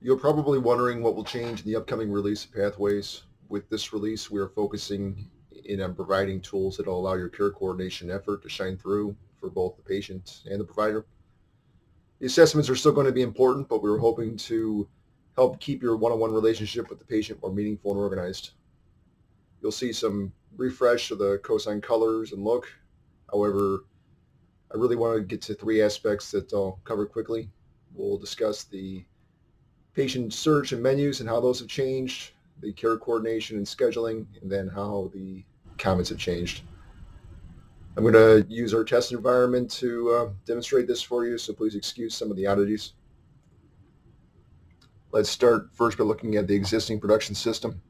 You're probably wondering what will change in the upcoming release of Pathways. With this release, we are focusing in on providing tools that will allow your care coordination effort to shine through for both the patient and the provider. The assessments are still going to be important, but we were hoping to help keep your one-on-one relationship with the patient more meaningful and organized. You'll see some refresh of the cosine colors and look. However, I really want to get to three aspects that I'll cover quickly. We'll discuss the patient search and menus and how those have changed, the care coordination and scheduling, and then how the comments have changed. I'm going to use our test environment to demonstrate this for you, so please excuse some of the oddities. Let's start first by looking at the existing production system.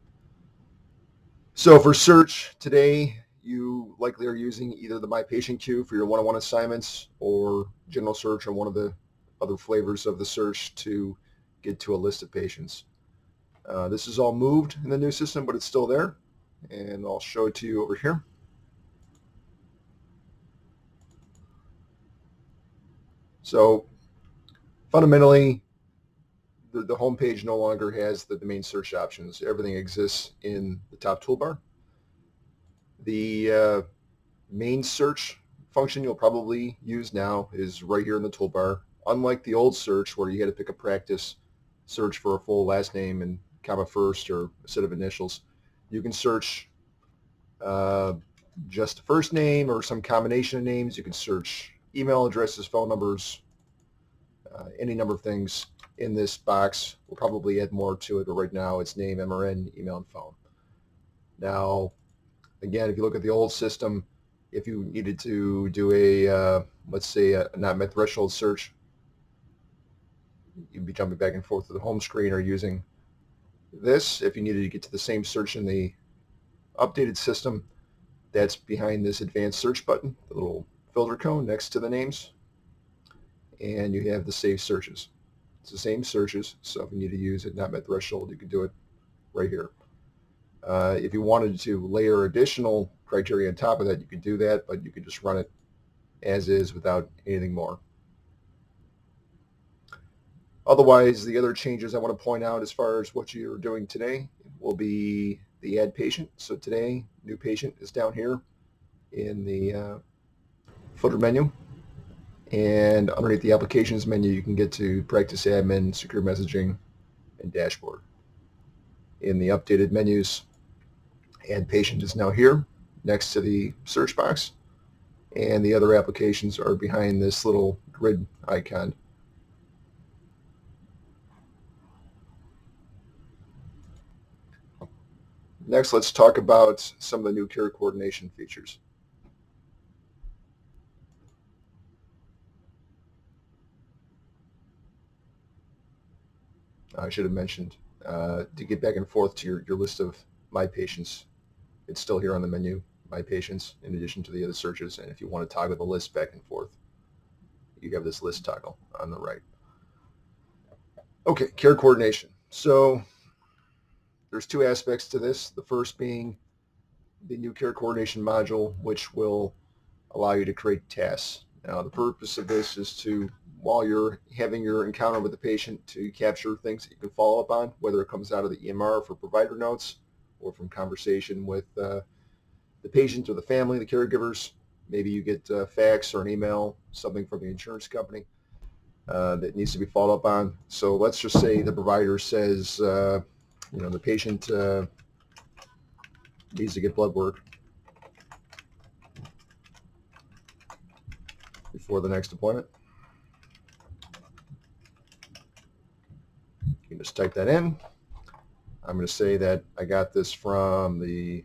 So for search today, you likely are using either the My Patient queue for your one-on-one assignments or general search or one of the other flavors of the search to get to a list of patients. This is all moved in the new system, but it's still there, and I'll show it to you over here. So fundamentally, the home page no longer has the main search options. Everything exists in the top toolbar. The main search function you'll probably use now is right here in the toolbar. Unlike the old search where you had to pick a practice search for a full last name and comma first or a set of initials, you can search just the first name or some combination of names. You can search email addresses, phone numbers, any number of things in this box. We'll probably add more to it, but right now it's name, MRN, email, and phone. Now, again, if you look at the old system, if you needed to do let's say, a not met threshold search, you'd be jumping back and forth to the home screen or using this. If you needed to get to the same search in the updated system, that's behind this advanced search button, the little filter cone next to the names, and you have the save searches. It's the same searches, so if you need to use it not met threshold, you can do it right here. If you wanted to layer additional criteria on top of that, you could do that, but you could just run it as is without anything more. Otherwise, the other changes I want to point out as far as what you're doing today will be the add patient. So today, new patient is down here in the footer menu. And underneath the applications menu, you can get to practice admin, secure messaging, and dashboard. In the updated menus, add patient is now here next to the search box. And the other applications are behind this little grid icon. Next, let's talk about some of the new care coordination features. I should have mentioned to get back and forth to your list of My Patients. It's still here on the menu, My Patients, in addition to the other searches. And if you want to toggle the list back and forth, you have this list toggle on the right. Okay, care coordination. So there's two aspects to this. The first being the new care coordination module, which will allow you to create tasks. Now, the purpose of this is to, while you're having your encounter with the patient, to capture things that you can follow up on, whether it comes out of the EMR for provider notes or from conversation with the patient or the family, the caregivers. Maybe you get a fax or an email, something from the insurance company that needs to be followed up on. So let's just say the provider says, the patient needs to get blood work before the next appointment. You can just type that in. I'm going to say that I got this from the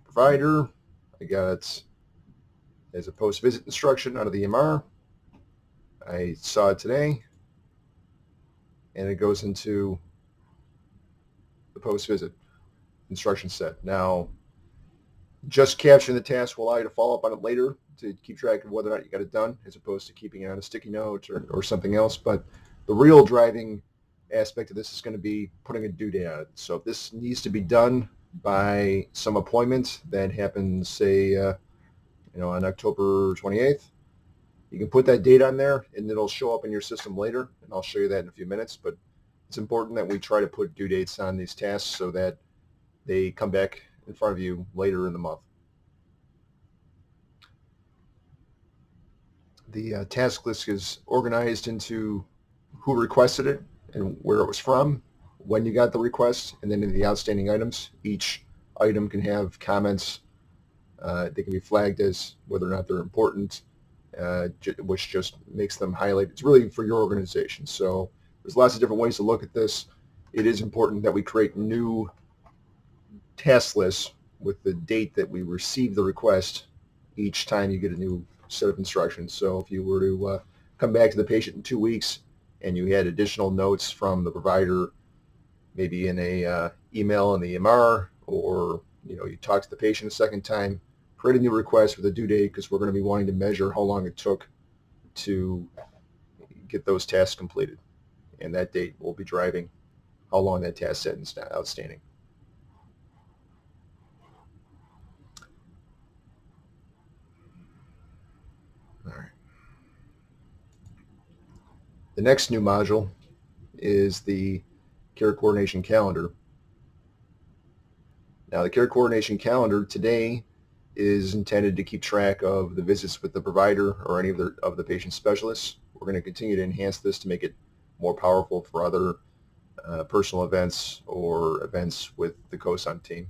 provider. I got it as a post-visit instruction out of the EMR. I saw it today, and it goes into the post-visit instruction set. Now, just capturing the task will allow you to follow up on it later to keep track of whether or not you got it done, as opposed to keeping it on a sticky note or something else. But the real driving aspect of this is going to be putting a due date on it. So if this needs to be done by some appointment that happens, say, on October 28th, you can put that date on there, and it'll show up in your system later, and I'll show you that in a few minutes. But It's important that we try to put due dates on these tasks so that they come back in front of you later in the month. The task list is organized into who requested it and where it was from, when you got the request, and then in the outstanding items. Each item can have comments. They can be flagged as whether or not they're important, which just makes them highlight. It's really for your organization. So there's lots of different ways to look at this. It is important that we create new task lists with the date that we receive the request each time you get a new set of instructions. So if you were to come back to the patient in 2 weeks and you had additional notes from the provider, maybe in a email in the EMR, or you talk to the patient a second time, create a new request with a due date, because we're going to be wanting to measure how long it took to get those tasks completed, and that date will be driving how long that task set is outstanding. All right. The next new module is the care coordination calendar. Now, the care coordination calendar today is intended to keep track of the visits with the provider or any of the patient specialists. We're going to continue to enhance this to make it more powerful for other personal events or events with the COSUN team.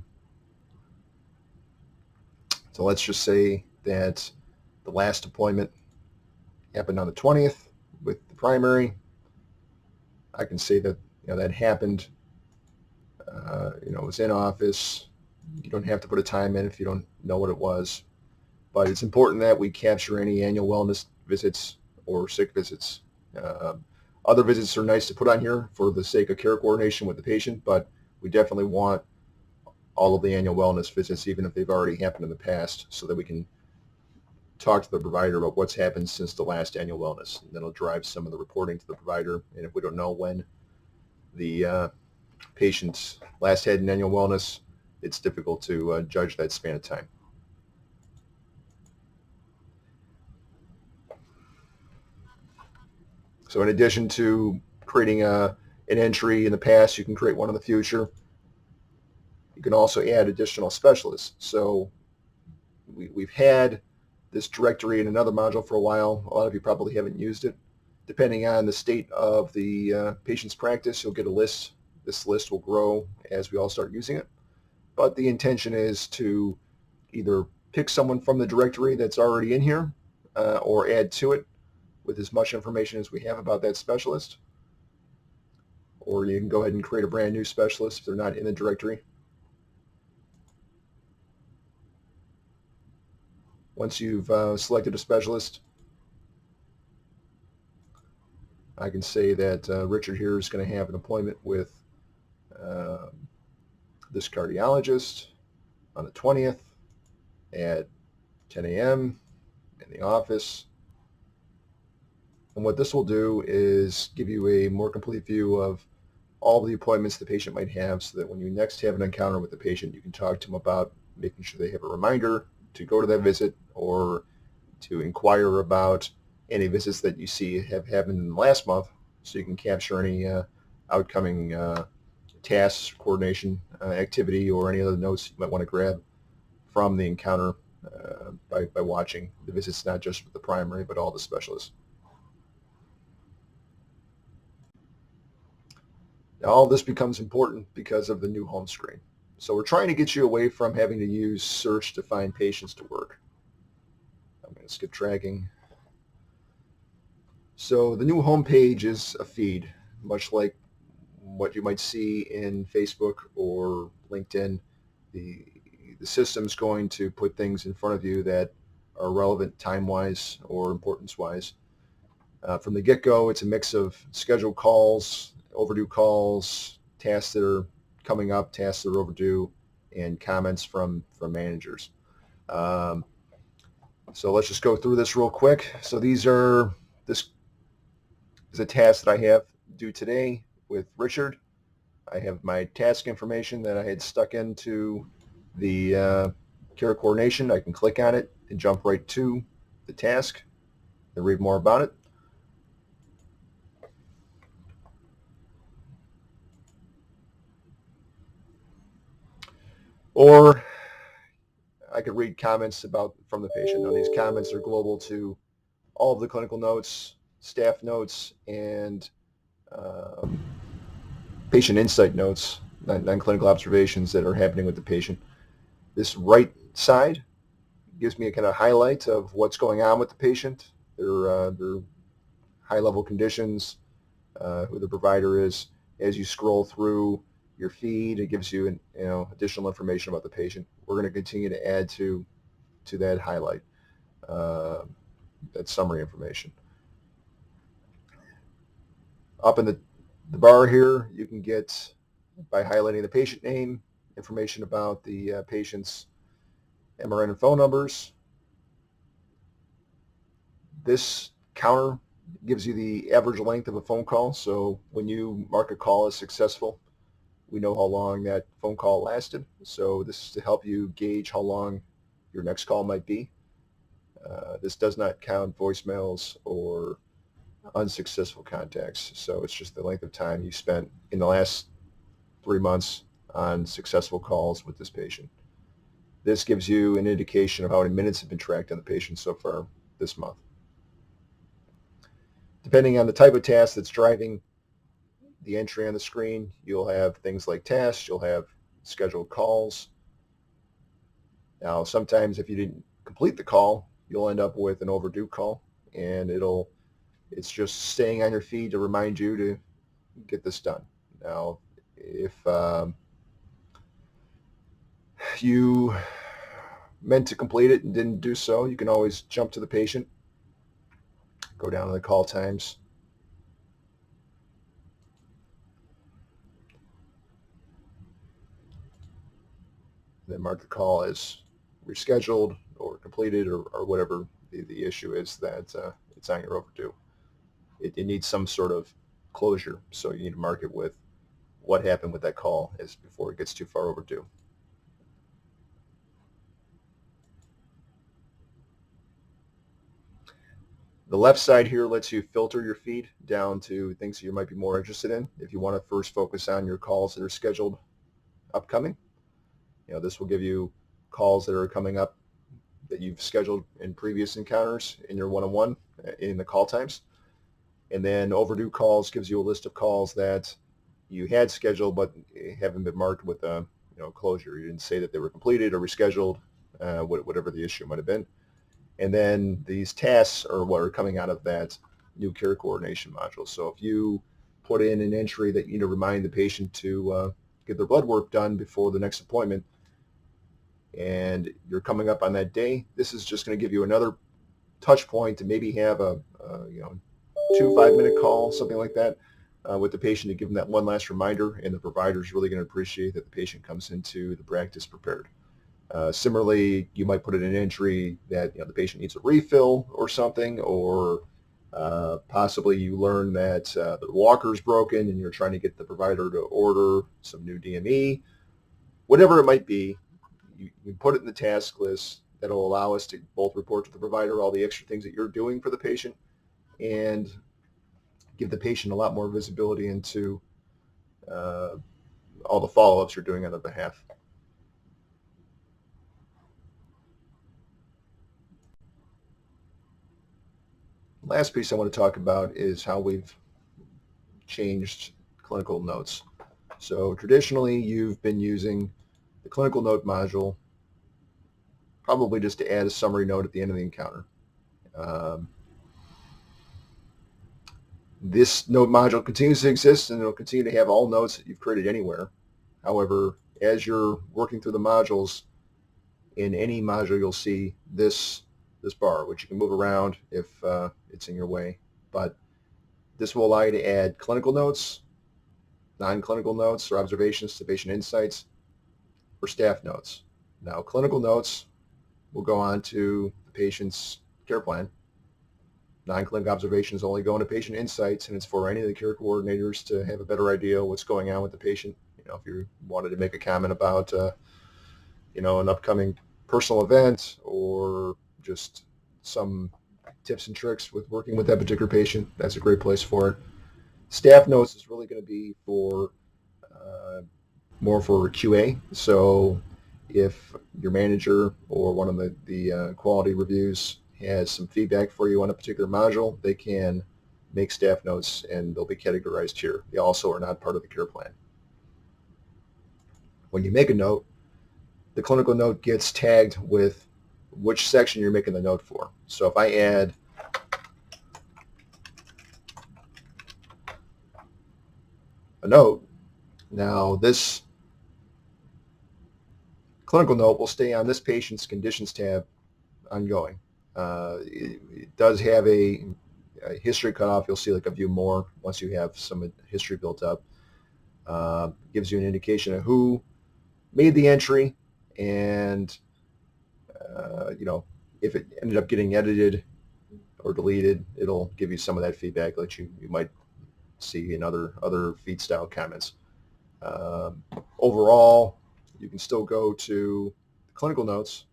So let's just say that the last appointment happened on the 20th with the primary. I can say that that happened. It was in office. You don't have to put a time in if you don't know what it was, but it's important that we capture any annual wellness visits or sick visits. Other visits are nice to put on here for the sake of care coordination with the patient, but we definitely want all of the annual wellness visits, even if they've already happened in the past, so that we can talk to the provider about what's happened since the last annual wellness. And that'll drive some of the reporting to the provider. And if we don't know when the patient last had an annual wellness, it's difficult to judge that span of time. So in addition to creating an entry in the past, you can create one in the future. You can also add additional specialists. So we've had this directory in another module for a while. A lot of you probably haven't used it. Depending on the state of the patient's practice, you'll get a list. This list will grow as we all start using it. But the intention is to either pick someone from the directory that's already in here or add to it with as much information as we have about that specialist. Or you can go ahead and create a brand new specialist if they're not in the directory. Once you've selected a specialist, I can say that Richard here is going to have an appointment with this cardiologist on the 20th at 10 a.m. in the office. And what this will do is give you a more complete view of all the appointments the patient might have, so that when you next have an encounter with the patient, you can talk to them about making sure they have a reminder to go to that visit, or to inquire about any visits that you see have happened in the last month, so you can capture any outcoming tasks, coordination activity, or any other notes you might want to grab from the encounter by watching the visits, not just with the primary, but all the specialists. Now, all this becomes important because of the new home screen. So we're trying to get you away from having to use search to find patients to work. I'm going to skip tracking. So the new home page is a feed, much like what you might see in Facebook or LinkedIn. The system's going to put things in front of you that are relevant time-wise or importance-wise. From the get-go, it's a mix of scheduled calls, overdue calls, tasks that are coming up, tasks that are overdue, and comments from managers. So let's just go through this real quick. So this is a task that I have due today with Richard. I have my task information that I had stuck into the care coordination. I can click on it and jump right to the task and read more about it. Or I could read comments from the patient. Now these comments are global to all of the clinical notes, staff notes, and um, patient insight notes, non-clinical observations that are happening with the patient. This right side gives me a kind of highlight of what's going on with the patient, their high-level conditions, who the provider is. As you scroll through your feed, it gives you additional information about the patient. We're going to continue to add to that highlight, uh, that summary information. Up in the bar here, you can get, by highlighting the patient name, information about the patient's MRN and phone numbers. This counter gives you the average length of a phone call. So when you mark a call as successful, we know how long that phone call lasted. So this is to help you gauge how long your next call might be. This does not count voicemails or unsuccessful contacts. So it's just the length of time you spent in the last 3 months on successful calls with this patient. This gives you an indication of how many minutes have been tracked on the patient so far this month. Depending on the type of task that's driving the entry on the screen, you'll have things like tasks, you'll have scheduled calls. Now, sometimes if you didn't complete the call, you'll end up with an overdue call, and it's just staying on your feed to remind you to get this done. Now, if you meant to complete it and didn't do so, you can always jump to the patient, go down to the call times, then mark the call as rescheduled or completed, or whatever the issue is that it's on your overdue. It needs some sort of closure, so you need to mark it with what happened with that call before it gets too far overdue. The left side here lets you filter your feed down to things that you might be more interested in. If you want to first focus on your calls that are scheduled upcoming, this will give you calls that are coming up that you've scheduled in previous encounters in your one-on-one in the call times. And then overdue calls gives you a list of calls that you had scheduled but haven't been marked with a closure. You didn't say that they were completed or rescheduled, whatever the issue might have been. And then these tasks are what are coming out of that new care coordination module. So if you put in an entry that you need to remind the patient to get their blood work done before the next appointment, and you're coming up on that day, this is just going to give you another touch point to maybe have a 2 5-minute call, something like that, with the patient to give them that one last reminder, and the provider is really going to appreciate that the patient comes into the practice prepared. Similarly, you might put in an entry that the patient needs a refill or something, or possibly you learn that the walker's broken and you're trying to get the provider to order some new DME. Whatever it might be, you put it in the task list that'll allow us to both report to the provider all the extra things that you're doing for the patient and give the patient a lot more visibility into all the follow-ups you're doing on their behalf. Last piece I want to talk about is how we've changed clinical notes. So traditionally, you've been using the clinical note module probably just to add a summary note at the end of the encounter. This note module continues to exist, and it'll continue to have all notes that you've created anywhere. However, as you're working through the modules, in any module you'll see this bar, which you can move around if it's in your way. But this will allow you to add clinical notes, non-clinical notes or observations to patient insights, or staff notes. Now, clinical notes will go on to the patient's care plan. Non-clinical observations only go into patient insights, and it's for any of the care coordinators to have a better idea of what's going on with the patient. If you wanted to make a comment about, an upcoming personal event or just some tips and tricks with working with that particular patient, that's a great place for it. Staff notes is really going to be for more for QA. So If your manager or one of the quality reviews has some feedback for you on a particular module, they can make staff notes and they'll be categorized here. They also are not part of the care plan. When you make a note, the clinical note gets tagged with which section you're making the note for. So if I add a note, now this clinical note will stay on this patient's conditions tab ongoing. It does have a history cutoff. You'll see like a view more once you have some history built up. Gives you an indication of who made the entry and if it ended up getting edited or deleted, it'll give you some of that feedback that you might see in other feed style comments. Overall, you can still go to the clinical notes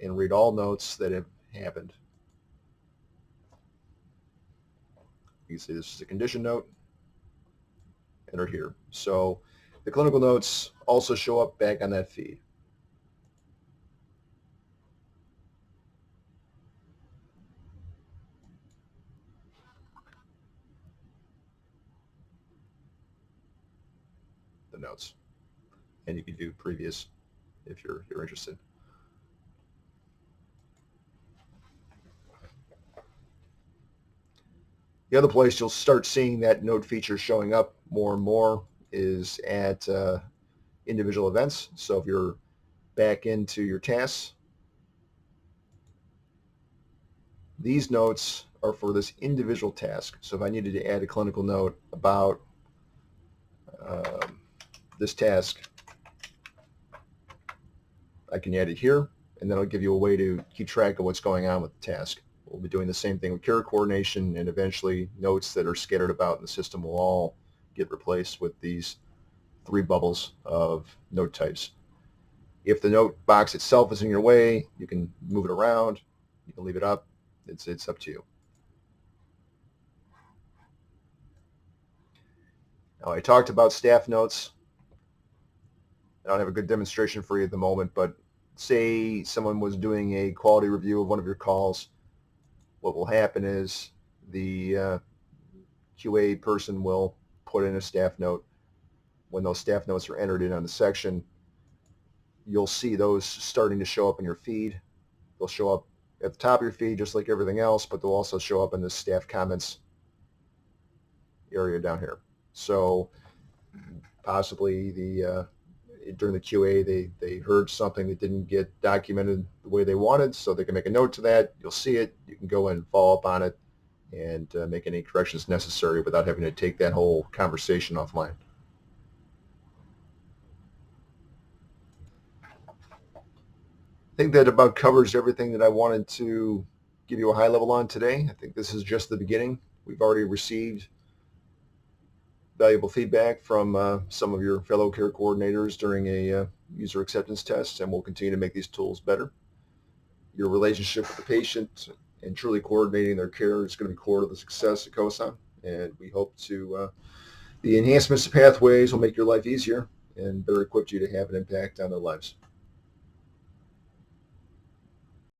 and read all notes that have happened. You can see this is a condition note, enter here. So the clinical notes also show up back on that feed. The notes, and you can view previous if you're interested. The other place you'll start seeing that note feature showing up more and more is at individual events. So if you're back into your tasks, these notes are for this individual task. So if I needed to add a clinical note about this task, I can add it here, and then it'll give you a way to keep track of what's going on with the task. We'll be doing the same thing with care coordination, and eventually notes that are scattered about in the system will all get replaced with these 3 bubbles of note types. If the note box itself is in your way, you can move it around, you can leave it up. It's up to you. Now, I talked about staff notes. I don't have a good demonstration for you at the moment, but say someone was doing a quality review of one of your calls. What will happen is the QA person will put in a staff note. When those staff notes are entered in on the section, you'll see those starting to show up in your feed. They'll show up at the top of your feed just like everything else, but they'll also show up in the staff comments area down here. So possibly during the QA, they heard something that didn't get documented the way they wanted, so they can make a note to that. You'll see it. You can go and follow up on it and make any corrections necessary without having to take that whole conversation offline. I think that about covers everything that I wanted to give you a high level on today. I think this is just the beginning. We've already received valuable feedback from some of your fellow care coordinators during a user acceptance test, and we'll continue to make these tools better. Your relationship with the patient and truly coordinating their care is going to be core to the success of COSA, and we hope to the enhancements to pathways will make your life easier and better equip you to have an impact on their lives.